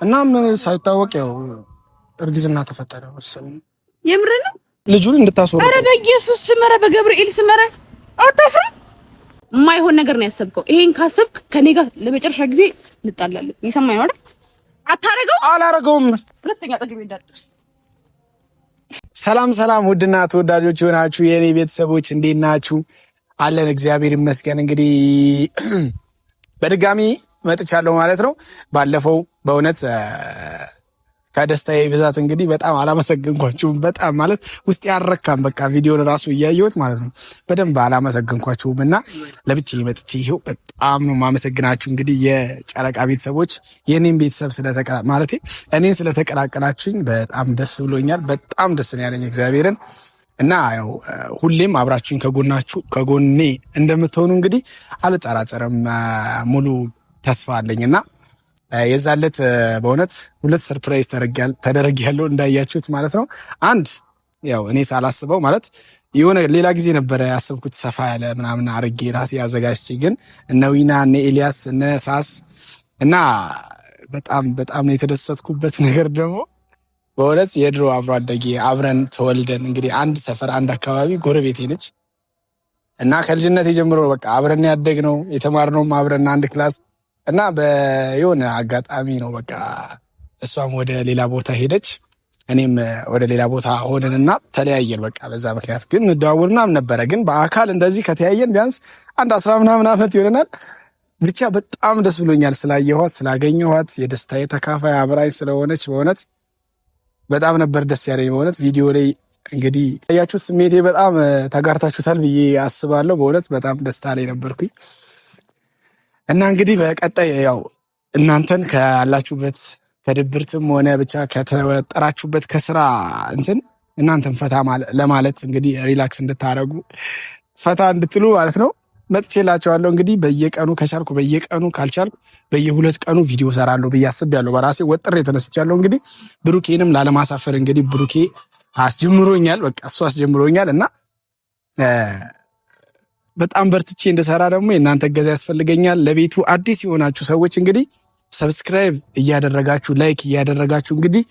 እናም ሳይታወቅ ያው እርግዝና ተፈጠረ መሰለኝ። የምር ነው ልጁን እንድታስወሩ። ኧረ በኢየሱስ ስም፣ ኧረ በገብርኤል ስም፣ ኧረ አታፍርም? የማይሆን ነገር ነው ያሰብከው። ይሄን ካሰብክ ከኔ ጋር ለመጨረሻ ጊዜ እንጣላለን። ይሰማኝ ነው አይደል? አታረገው። አላረገውም። ሁለተኛ ጠግቤ እንዳትደርስ። ሰላም ሰላም፣ ውድና ተወዳጆች የሆናችሁ የኔ ቤተሰቦች እንዴት ናችሁ? አለን እግዚአብሔር ይመስገን። እንግዲህ በድጋሚ መጥቻለሁ ማለት ነው። ባለፈው በእውነት ከደስታዬ ብዛት እንግዲህ በጣም አላመሰገንኳችሁም። በጣም ማለት ውስጥ ያረካም በቃ ቪዲዮን ራሱ እያየሁት ማለት ነው በደንብ አላመሰገንኳችሁም እና ለብቻዬ መጥቼ ይሄው በጣም ነው ማመሰግናችሁ። እንግዲህ የጨረቃ ቤተሰቦች የኔን ቤተሰብ ማለት እኔን ስለተቀላቀላችሁኝ በጣም ደስ ብሎኛል። በጣም ደስ ነው ያለኝ እግዚአብሔርን እና ያው ሁሌም አብራችሁኝ ከጎኔ እንደምትሆኑ እንግዲህ አልጠራጠርም፣ ሙሉ ተስፋ አለኝና የዛለት በእውነት ሁለት ሰርፕራይዝ ተደረጊያለሁ እንዳያችሁት ማለት ነው። አንድ ያው እኔ ሳላስበው ማለት የሆነ ሌላ ጊዜ ነበረ ያሰብኩት ሰፋ ያለ ምናምን አርጌ ራሴ አዘጋጅቼ፣ ግን እነ ዊና እነ ኤልያስ እነ ሳስ እና በጣም የተደሰትኩበት ነገር ደግሞ በእውነት የድሮ አብሮ አደጌ አብረን ተወልደን እንግዲህ አንድ ሰፈር አንድ አካባቢ ጎረቤቴ ነች እና ከልጅነት የጀምሮ በቃ አብረን ያደግነው የተማርነውም አብረን አንድ ክላስ እና በየሆነ አጋጣሚ ነው በቃ እሷም ወደ ሌላ ቦታ ሄደች፣ እኔም ወደ ሌላ ቦታ ሆነንና ተለያየን። በቃ በዛ ምክንያት ግን እንደዋወል ምናምን ነበረ፣ ግን በአካል እንደዚህ ከተያየን ቢያንስ አንድ 10 ምናምን ዓመት ይሆነናል። ብቻ በጣም ደስ ብሎኛል ስላየኋት ስላገኘኋት፣ የደስታዬ ተካፋይ አብራኝ ስለሆነች በእውነት በጣም ነበር ደስ ያለኝ። በእውነት ቪዲዮ ላይ እንግዲህ ያያችሁት ስሜቴ በጣም ተጋርታችሁታል ብዬ አስባለሁ። በእውነት በጣም ደስታ ላይ ነበርኩኝ። እና እንግዲህ በቀጣይ ያው እናንተን ካላችሁበት ከድብርትም ሆነ ብቻ ከተወጠራችሁበት ከስራ እናንተን ፈታ ለማለት እንግዲህ ሪላክስ እንድታረጉ ፈታ እንድትሉ ማለት ነው መጥቼላችኋለሁ። እንግዲህ በየቀኑ ከቻልኩ በየቀኑ ካልቻልኩ በየ2 ቀኑ ቪዲዮ ሰራለሁ ብዬ አስቤያለሁ። በራሴ ወጥሬ ተነስቻለሁ። እንግዲህ ብሩኬንም ላለማሳፈር እንግዲህ ብሩኬ አስጀምሮኛል፣ በቃ እሱ አስጀምሮኛል እና በጣም በርትቼ እንደሰራ ደግሞ የእናንተ እገዛ ያስፈልገኛል። ለቤቱ አዲስ የሆናችሁ ሰዎች እንግዲህ ሰብስክራይብ እያደረጋችሁ ላይክ እያደረጋችሁ እንግዲህ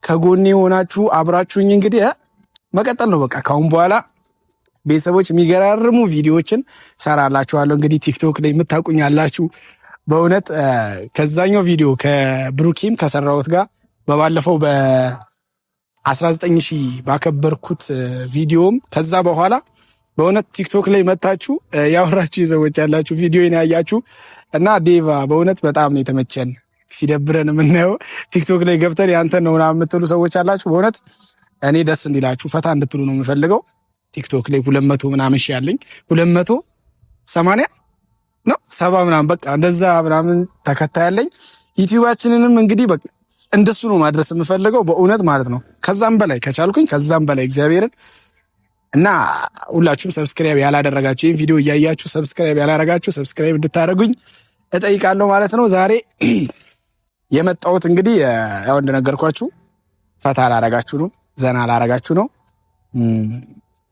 ከጎኔ የሆናችሁ አብራችሁኝ እንግዲህ መቀጠል ነው። በቃ ካሁን በኋላ ቤተሰቦች የሚገራርሙ ቪዲዮዎችን ሰራላችኋለሁ። እንግዲህ ቲክቶክ ላይ የምታውቁኝ ያላችሁ በእውነት ከዛኛው ቪዲዮ ከብሩኪም ከሰራሁት ጋር በባለፈው በ19 ሺህ ባከበርኩት ቪዲዮም ከዛ በኋላ በእውነት ቲክቶክ ላይ መታችሁ ያወራችሁ ሰዎች ያላችሁ ቪዲዮን ያያችሁ እና ዴቫ በእውነት በጣም የተመቸን ሲደብረን የምናየው ቲክቶክ ላይ ገብተን ያንተን ነው ምናምን የምትሉ ሰዎች አላችሁ። በእውነት እኔ ደስ እንዲላችሁ ፈታ እንድትሉ ነው የምፈልገው። ቲክቶክ ላይ 200 ምናምን ሺህ ያለኝ 280 ነው 70 ምናምን በቃ እንደዛ ምናምን ተከታይ ያለኝ። ዩቲዩባችንንም እንግዲህ በቃ እንደሱ ነው ማድረስ የምፈልገው በእውነት ማለት ነው። ከዛም በላይ ከቻልኩኝ ከዛም በላይ እግዚአብሔርን እና ሁላችሁም ሰብስክራይብ ያላደረጋችሁ ይህን ቪዲዮ እያያችሁ ሰብስክራይብ ያላደረጋችሁ ሰብስክራይብ እንድታደርጉኝ እጠይቃለሁ ማለት ነው። ዛሬ የመጣሁት እንግዲህ ያው እንደነገርኳችሁ ፈታ ላረጋችሁ ነው፣ ዘና ላረጋችሁ ነው።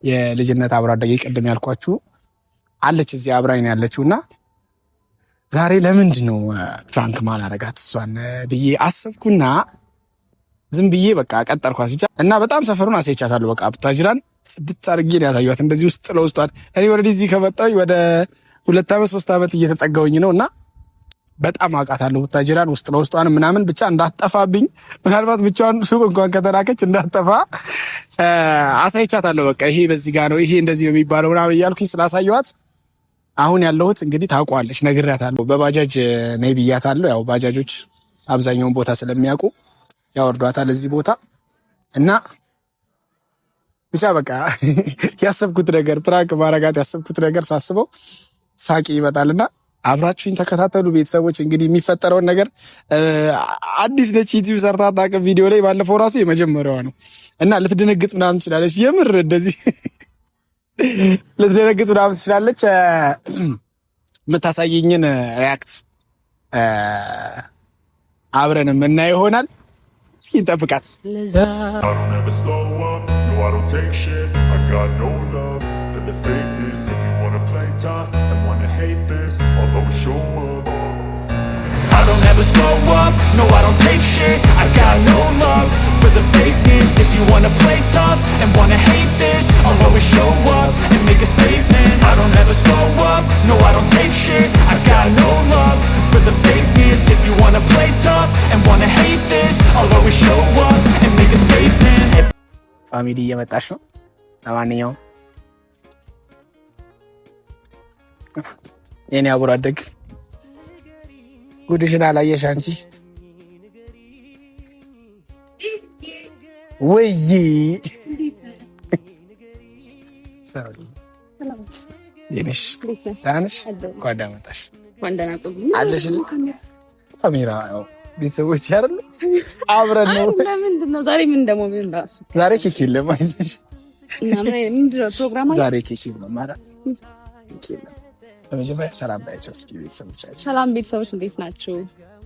የልጅነት አብሮ አደጌ ቅድም ያልኳችሁ አለች እዚህ አብራኝ ያለችውና ዛሬ ለምንድን ነው ፍራንክ ማላረጋት እሷን ብዬ አሰብኩና ዝም ብዬ በቃ ቀጠርኳት ብቻ እና በጣም ሰፈሩን አሳይቻታለሁ። በቃ ቡታጅራን ጽድት አድርጌ ነው ያሳየኋት እንደዚህ ውስጥ ለውስጧን። እኔ ወደዚህ ከመጣሁኝ ወደ 2 ዓመት 3 ዓመት እየተጠጋሁኝ ነው እና በጣም አውቃታለሁ ቡታጅራን ውስጥ ለውስጧን ምናምን ብቻ እንዳትጠፋብኝ፣ ምናልባት ብቻዋን ሱቅ እንኳን ከተላከች እንዳትጠፋ አሳይቻታለሁ። በቃ ይሄ በዚህ ጋር ነው ይሄ እንደዚህ ነው የሚባለው ምናምን እያልኩኝ ስላሳየኋት አሁን ያለሁት እንግዲህ ታውቋለች፣ ነግሬያታለሁ። በባጃጅ ነይ ብያታለሁ። ያው ባጃጆች አብዛኛውን ቦታ ስለሚያውቁ ያወርዷታል እዚህ ቦታ እና ብቻ በቃ ያሰብኩት ነገር ፕራንክ ማረጋት ያሰብኩት ነገር ሳስበው ሳቂ ይመጣልና አብራችሁኝ ተከታተሉ ቤተሰቦች። እንግዲህ የሚፈጠረውን ነገር አዲስ ነች ዩቲዩብ ሰርታ አታውቅም። ቪዲዮ ላይ ባለፈው ራሱ የመጀመሪያዋ ነው እና ልትደነግጥ ምናምን ትችላለች። የምር እንደዚህ ልትደነግጥ ምናምን ትችላለች። የምታሳየኝን ሪያክት አብረን የምናየው ይሆናል። እስኪ እንጠብቃት። I don't take shit, I got no love for the fakeness. If you wanna play tough and wanna hate this, I'll always show up. I don't ever slow up, no I don't take shit. I'll always show up and make a statement. ፋሚሊ እየመጣች ነው። ለማንኛውም የኔ አብሮ አደግ ጉድሽን አላየሽ አንቺ ወይ? ዴኒሽ ዳንሽ ጓዳ መጣሽ አለሽ ካሜራ ቤተሰቦች አይደል? አብረን ነው። ለምንድን ነው ዛሬ ምን ደሞ ምን ራሱ ዛሬ ኬክ የለም አይዞሽ። እና ምንድን ነው ፕሮግራም? ዛሬ ኬክ የለም ማለት በመጀመሪያ ሰላም ባያቸው እስኪ ቤተሰቦቻችን። ሰላም ቤተሰቦች እንዴት ናችሁ?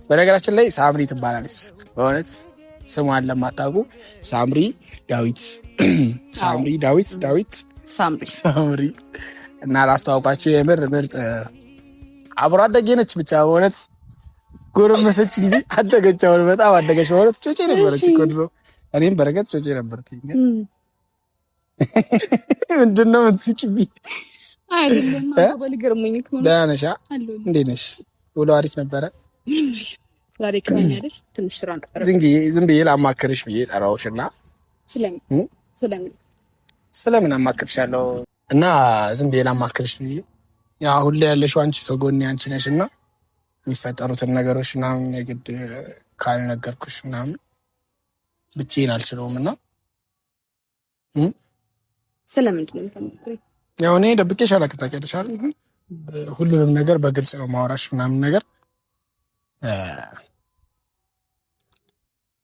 በነገራችን ላይ ሳምሪ ትባላለች። በእውነት ስሟን ለማታውቁ ሳምሪ ዳዊት ሳምሪ ዳዊት ሳምሪ እና ላስተዋውቃችሁ የምር ምርጥ አብሮ አደጌ ነች። ብቻ በእውነት ጎረመሰች እንጂ አደገች። አሁን በጣም አደገች። በእውነት ጮጬ ነበረች እኮ ድሮ። እኔም በረከት ጮጬ ነበርኩኝ። ምንድን ነው የምትስቂብኝ? አይደለም ባልገርመኝ እኮ ነው። ደህና ነሽ? እንዴት ነሽ? ውሎ አሪፍ ነበረ? ዛሬ ከሆነ አይደል ትንሽ ስራ ነበር። ዝም ብዬ ላማክርሽ ብዬ ጠራሁሽና ስለምን አማክርሻለሁ እና ዝም ብዬ ላማክርሽ ብዬ ያው አሁን ላይ ያለሽው አንቺ ከጎኔ አንቺ ነሽና የሚፈጠሩትን ነገሮች ምናምን የግድ ካልነገርኩሽ ምናምን ብቻዬን አልችለውምና ስለምንድን ነው የምታማክሪኝ? ያው እኔ ደብቄሽ አላውቅም። ታውቂያለሽ አይደል? ሁሉንም ነገር በግልጽ ነው ማውራሽ ምናምን ነገር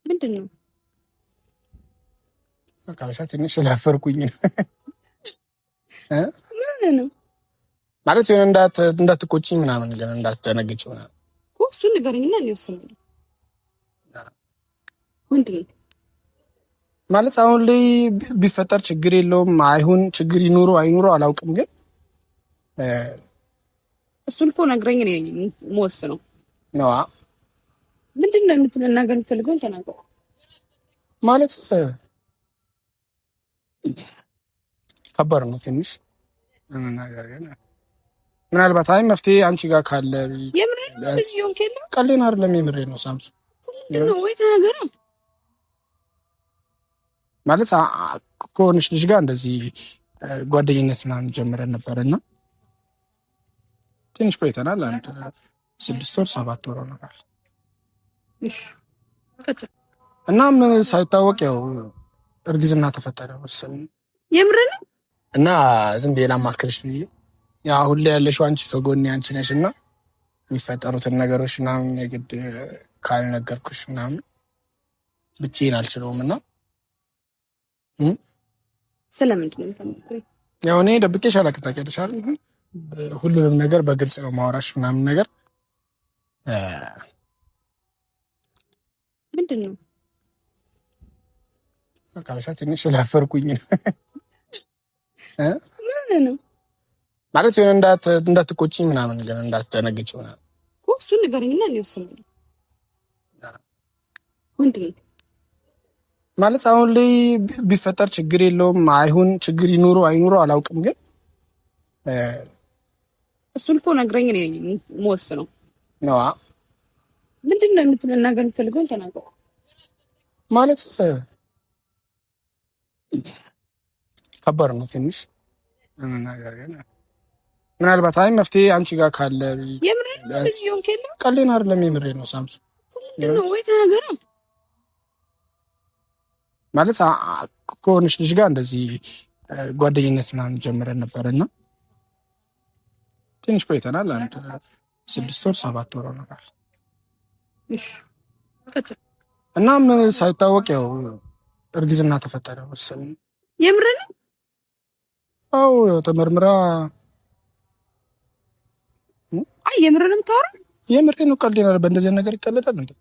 ምንድን ነው በቃ ትንሽ ስላፈርኩኝ ነው ምን ነው ማለት የሆነ እንዳትቆጪኝ ምናምን ግን እንዳትደነግጪ ምናምን እኮ እሱን ንገረኝና እኔ ወስናለሁ። ምንድን ነው ማለት አሁን ላይ ቢፈጠር ችግር የለውም አይሁን ችግር ይኑሩ አይኑሩ አላውቅም፣ ግን እሱን እኮ ነግረኝ ነኝ የምወስነው ነው። ምንድን ነው የምትናገር የምትፈልገውን ተናገር። ማለት ከባድ ነው ትንሽ ነገር፣ ግን ምናልባት አይ መፍትሄ አንቺ ጋር ካለ የምሬን ነው። እዚህ ሆንክ የለ ቀሌን አይደለም የምሬን ነው። ሳምሪ ምንድን ነው ወይ ተናገር። ማለት ከሆነች ልጅ ጋር እንደዚህ ጓደኝነት ምናምን ጀምረን ነበርና ትንሽ ቆይተናል። አንድ 6 ወር 7 ወር ሆኗል። እሺ እናም ሳይታወቅ ያው እርግዝና ተፈጠረ መሰለኝ። የምሬን ነው። እና ዝም ብዬ ላማክርሽ ብዬ ያው አሁን ላይ ያለሽው አንቺ ከጎኔ አንቺ ነሽና የሚፈጠሩትን ነገሮች ምናምን የግድ ካልነገርኩሽ ምናምን ብቻዬን አልችለውምና ስለምንድን ነው የምታማክሪኝ? ያው እኔ ደብቄሽ አላውቅም። ታውቂያለሽ አይደል? ሁሉንም ነገር በግልጽ ነው ማውራሽ ምናምን ነገር ምንድን ነው በቃ ትንሽ ስላፈርኩኝ ነው ምን ነው ማለት የሆነ እንዳትቆጪኝ ምናምን ግን እንዳትደነግጪ ምናምን እኮ እሱን ንገረኝና እኔ ወስናለሁ። ምንድን ነው ማለት አሁን ላይ ቢፈጠር ችግር የለውም አይሁን ችግር ይኑሩ አይኑሩ አላውቅም፣ ግን እሱን እኮ ነግረኝ ነኝ የምወስነው ነው። ምንድን ነው የምትናገር የምትፈልገውን ተናገር። ማለት ከባድ ነው ትንሽ ነገር፣ ግን ምናልባት አይ መፍትሄ አንቺ ጋር ካለ የምሬን ነው። እዚህ ሆንክ የለ ቀሌን አይደለም የምሬን ነው። ሳምሪ ምንድን ነው ወይ ተናገር። ማለት ከሆነች ልጅ ጋር እንደዚህ ጓደኝነት ምናምን ጀምረን ነበርና ትንሽ ቆይተናል። አንድ 6 ወር 7 ወር ሆኗል። እሺ እናም ሳይታወቅ ያው እርግዝና ተፈጠረ መሰለኝ። የምሬን ነው። አዎ ያው ተመርምራ አይ የምሬን ነው የምታወራው? የምሬን ነው። ቀልድ ነው። በእንደዚህ ነገር ይቀለዳል እንዴ?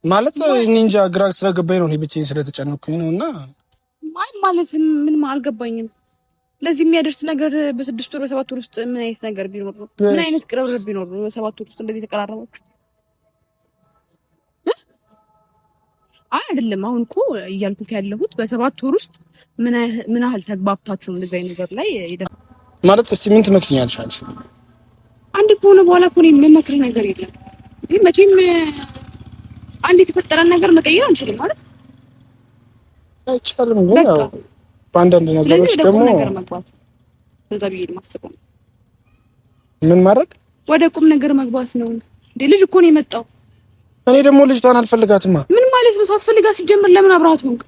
ማለት እኔ እንጃ ግራ ስለገባኝ ነው። እኔ ብቻዬን ስለተጨነኩኝ ነው። እና አይ ማለት ምን አልገባኝም። ለዚህ የሚያደርስ ነገር በ6 ወር በ7 ወር ውስጥ ምን አይነት ነገር ቢኖር ነው? ምን አይነት ቅርርብ ቢኖር ነው በ7 ወር ውስጥ እንደዚህ ተቀራረባችሁ? አይ አይደለም። አሁን እኮ እያልኩት ያለሁት በ7 ወር ውስጥ ምን ያህል ተግባብታችሁ እንደዚህ አይነት ነገር ላይ ማለት እስቲ ምን ትመክኛለሽ አንቺ? አንድ ከሆነ በኋላ እኮ ነው የምመክርህ ነገር የለም። ይሄ መቼም አንድ የተፈጠረን ነገር መቀየር አንችልም ማለት አይቻልም። ግን ያው በአንዳንድ ነገሮች ደግሞ ነገር መግባት ከዛ ብዬ ማስበው ምን ማድረግ ወደ ቁም ነገር መግባት ነው እንዴ? ልጅ እኮ ነው የመጣው። እኔ ደግሞ ልጅቷን አልፈልጋትማ። ምን ማለት ነው? ሳስፈልጋት ሲጀምር ለምን አብረሃት ሆንክ?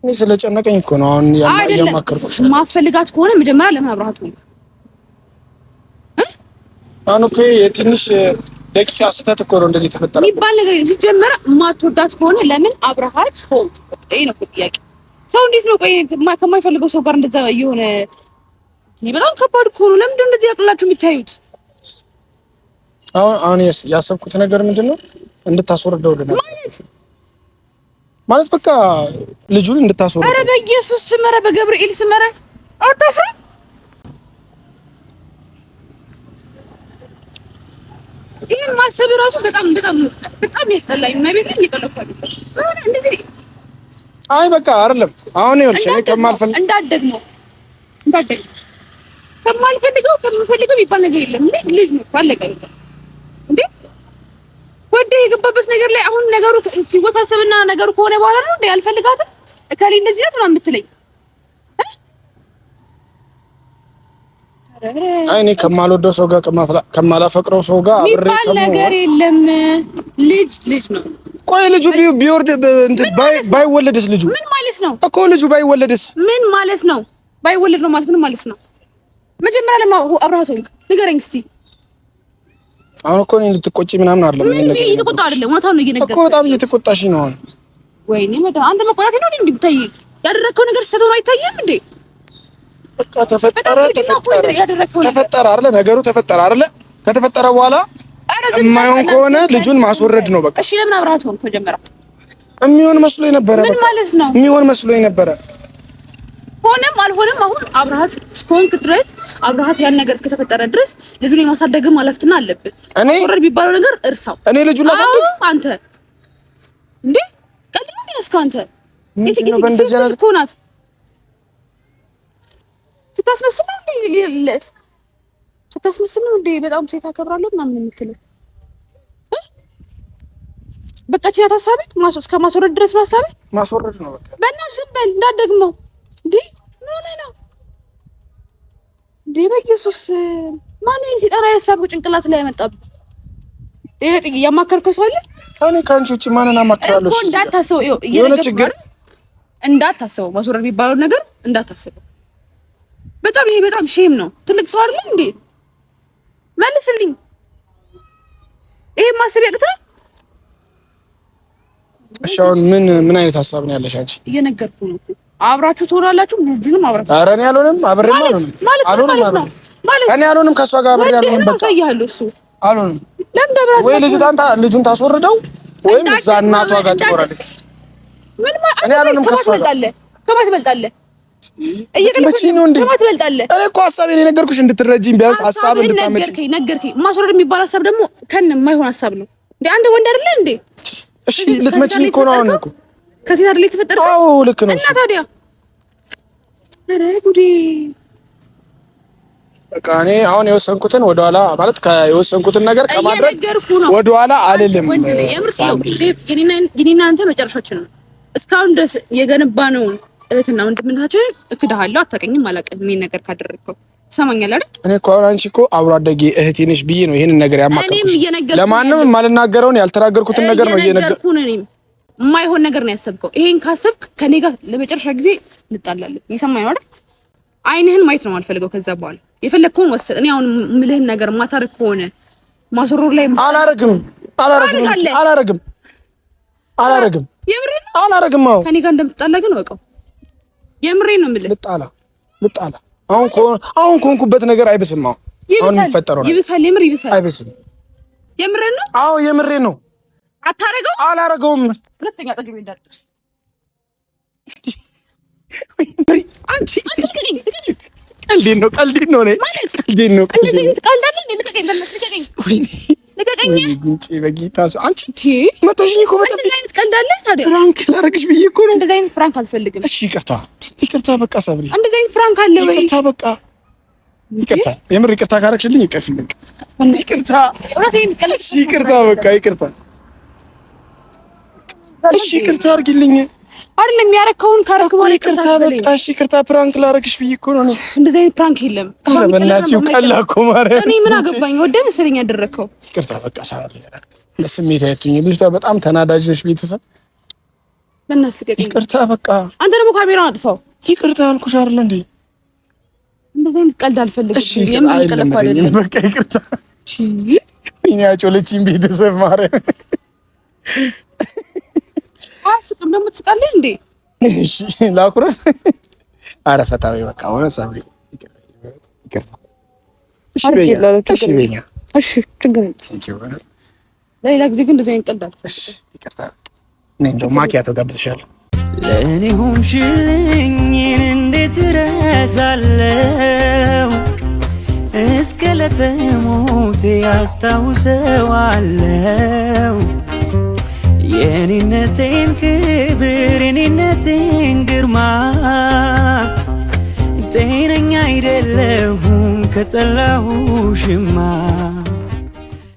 እኔ ስለጨነቀኝ እኮ ነው አሁን ያማከርኩሽ። ማፈልጋት ከሆነ መጀመሪያ ለምን አብረሃት ሆንክ? አሁን እኮ የትንሽ ደቂቃ ስህተት እኮ ነው እንደዚህ ተፈጠረ የሚባል ነገር የለም። ሲጀመር ማትወዳት ከሆነ ለምን አብረሃት ሆንክ? ይሄ ነው ጥያቄ። ሰው እንዴት ነው ቆይ ከማይፈልገው ሰው ጋር እንደዛ የሆነ በጣም ከባድ እኮ ነው። ለምንድን ነው እንደዚህ ያቅላችሁ የምታዩት? አሁን ያሰብኩት ነገር ምንድነው እንድታስወርደው ማለት በቃ ልጁን እንድታስወርደው። ኧረ በኢየሱስ ስም፣ ኧረ በገብርኤል ስም፣ ኧረ አታፍራ። ይሄን ማሰብ ራሱ በጣም በጣም በጣም ያስጠላኝ። መቤት ላይ እየቀለኳል እንደዚህ። አይ በቃ አይደለም አሁን ይኸውልሽ እኔ ከማልፈልግ እንዳትደግመው ከምፈልገው የሚባል ነገር የለም። እንዴ ልጅ ነው አለቀ። እንዴ ወደ የገባበት ነገር ላይ አሁን ነገሩ ሲወሳሰብና ነገሩ ከሆነ በኋላ ነው እንዴ አልፈልጋትም እከሌ እንደዚህ ነው ምናምን የምትለኝ? አይ እኔ ከማልወደው ሰው ጋር ከማላፈቅረው ሰው ጋር አብሬ ነገር የለም። ልጅ ነው። ቆይ ልጁ ቢወርድ ባይወለድስ? ልጁ ምን ማለት ነው እኮ ልጁ ባይወለድስ? ምን ማለት ነው? ባይወለድ ነው ማለት ምን ማለት ነው? መጀመሪያ ለማ አብረሃት ሆንክ ንገረኝ እስቲ። አሁን እኮ እኔ ልትቆጪ ምናምን አይደለም። ምን እየተቆጣ አይደለም፣ እውነታውን ነው እየነገርኩህ እኮ። በጣም እየተቆጣሽ ነው አሁን። ወይኔ መዳ አንተ መቆጣቴ ነው እንዴ? ብታይ ያደረከው ነገር ስተው ነው አይታየም እንዴ? በቃ ተፈጠረ አይደለ? ነገሩ ተፈጠረ አይደለ? ከተፈጠረ በኋላ የማይሆን ከሆነ ልጁን ማስወረድ ነው በቃ። እሺ ለምን አብረሃት ሆንክ መጀመሪያ? የሚሆን መስሎኝ ነበረ። ምን ማለት ነው? የሚሆን መስሎኝ ነበረ። ሆነም አልሆነም አሁን አብረሃት እስከሆንክ ድረስ አብረሃት ያን ነገር እስከተፈጠረ ድረስ ልጁን የማሳደግም ኃላፊነት አለብህ። ማስወረድ የሚባለው ነገር እርሳው። እኔ ልጁን ላሳድግ? አንተ እንዴ ቀልድ ነው ያስከው አንተ። ምንድነው በእንደዚህ አይነት እኮ ናት ስታስመስል ነው እንዴ? በጣም ሴት አከብራለሁ ምናምን የምትለው በቃ ቺና ታሳቢ እስከማስወረድ ድረስ ነው ሀሳቤ። ማስወረድ ነው በቃ። በእናትህ ዝም በል እንዳትደግመው እንዴ። ምን ነው እንዴ? በኢየሱስ ማነው ይሄን ሲጠራ ያሳብ ጭንቅላት ላይ ያመጣብህ? ሌላ ጥቂት ያማከርከው ሰው አለ? እኔ ካንቺ ውጪ ማንን አማክራለሁ? እኮ እንዳታስበው የሆነ ችግር እንዳታስበው፣ ማስወረድ የሚባለው ነገር እንዳታስበው። በጣም ይሄ በጣም ሼም ነው። ትልቅ ሰው አይደል እንዴ? መልስልኝ። ይሄ ማሰብ ያቅታል? እሺ አሁን ምን አይነት ሀሳብ ነው ያለሽ አንቺ? እየነገርኩህ ነው። አብራችሁ ትሆናላችሁ፣ ልጁንም አብራችሁ። ኧረ እኔ አልሆንም፣ አብሬም አልሆንም። እኔ አልሆንም፣ ከሷ ጋር አብሬ አልሆንም። በቃ ታያለህ። እሱ አልሆንም። ለምን ደብራት ወይ ልጁን ታስወርደው ወይም እዛ እናቷ ጋር ትቆራለች። ምን ማለት እኔ አልሆንም። ከሷ ጋር ከማን ትበልጣለህ? እየቀለድኩ ነው እንዴ? ከማን ትበልጣለህ? እኔ እኮ ሀሳቤን የነገርኩሽ እንድትረጂኝ፣ ቢያንስ ሀሳብ እንድታመጪ ነገርከኝ። ማስወረድ የሚባል ሀሳብ ደግሞ ከነ የማይሆን ሀሳብ ነው እንዴ? አንተ ወንድ አይደለ እንዴ? እሺ ልትመጪኝ እኮ ነው አሁን እኮ ከሴት አይደለ የተፈጠረው? አዎ ልክ ነው። እና ታዲያ ኧረ ጉዴ! በቃ እኔ አሁን የወሰንኩትን ወደኋላ ማለት የወሰንኩትን ነገር ከማድረግ ወደኋላ አልልም። የኔና አንተ መጨረሻችን ነው። እስካሁን ድረስ የገነባነውን እህትና ወንድምነታችንን እክድሃለሁ። አታውቅኝም፣ አላውቅም። ይሄን ነገር ካደረግከው ትሰማኛለህ አይደል? እኔ እኮ አሁን አንቺ እኮ አብሮ አደጌ እህቴ ነሽ ብዬ ነው ይሄንን ነገር ያማከርኩሽ። ለማንም የማልናገረውን ያልተናገርኩትን ነገር ነው እየነገርኩህ። እኔም የማይሆን ነገር ነው ያሰብከው። ይሄን ካሰብክ ከኔ ጋር ለመጨረሻ ጊዜ እንጣላለን። ይሰማኝ ነው አይደል? አይንህን ማየት ነው የማልፈልገው። ከዛ በኋላ የፈለግከውን ወስድ። እኔ አሁን የምልህን ነገር ማታረግ ከሆነ ማስወረድ ላይ አላረግም። የምሬን ነው አላረግም። አዎ ከኔ ጋር እንደምትጣላ ግን ወቀው። የምሬን ነው የምልህ። ልጣላ አሁን ኮንኩበት ነገር አይብስም። አሁን የሚፈጠረው ነገር ይብሳል። የምር ይብሳል። አይብስም። የምሬን ነው። አዎ የምሬን ነው። አታረገው። አላረገውም። ሁለተኛ ጠግቤ እንዳትደርስ አንቺ። ቀልዴን ነው ቀልዴን ነው። ልቀቀኝ። ጉንጬ በጌታ ሰው አንቺ መቶሽኝ እኮ በጣም እንደዚህ አይነት ቀልድ አለ ታዲያ? ፍራንክ ላደርግሽ ብዬ እኮ ነው። እንደዚህ አይነት ፍራንክ አልፈልግም። እሺ ይቅርታ በቃ ሰብሪ። እንደዚህ አይነት ፍራንክ አለ ወይ? ይቅርታ በቃ ይቅርታ። የምር ይቅርታ ካረግሽልኝ ይቀርፍልኝ። ይቅርታ በቃ ይቅርታ። እሺ ይቅርታ አድርጊልኝ። አይደለም ያረከውን ካረክ በኋላ ይቅርታ በቃ እሺ ይቅርታ ፕራንክ ላረግሽ ብዬ እኮ ነው። እንደዚህ አይነት ፕራንክ የለም። ኧረ በእናትሽ ቀላ እኮ ማርያም። እኔ ምን አገባኝ? ወደ መሰለኝ ያደረከው። ይቅርታ በቃ ሳሪ ለስሜት አይቱኝ። ልጅቷ በጣም ተናዳጅ ነሽ። ቤተሰብ በእናትሽ ይቅርታ በቃ። አንተ ደግሞ ካሜራውን አጥፋው። ይቅርታ አልኩሽ አይደል እንዴ? እንደዚህ አይነት ቀልድ አልፈልግም። የምንቀለፍ አይደለም። በቃ ይቅርታ። እኔ አጮለችኝ ቤተሰብ ማርያም። አስቅም ደግሞ ትስቃለህ እንዴ? እሺ ላኩረፍ። ኧረ ፈታዊ በቃ ሆነ ሳምሪ ይቅርታ። እሺ በኛ እሺ ችግር የለም። ሌላ ጊዜ ግን እንደዚህ አይነት ቀልድ አለ። እሺ ይቅርታ። እኔ እንደው ማኪያቶ ጋብዝሻለሁ። ለእኔ ሆንሽልኝ እንዴት እረሳለሁ? እስከ ለተሞቴ አስታውሰዋለሁ። የኔነቴን ክብር የኔነቴን ግርማ ጤነኛ አይደለሁም ከጠላሁሽማ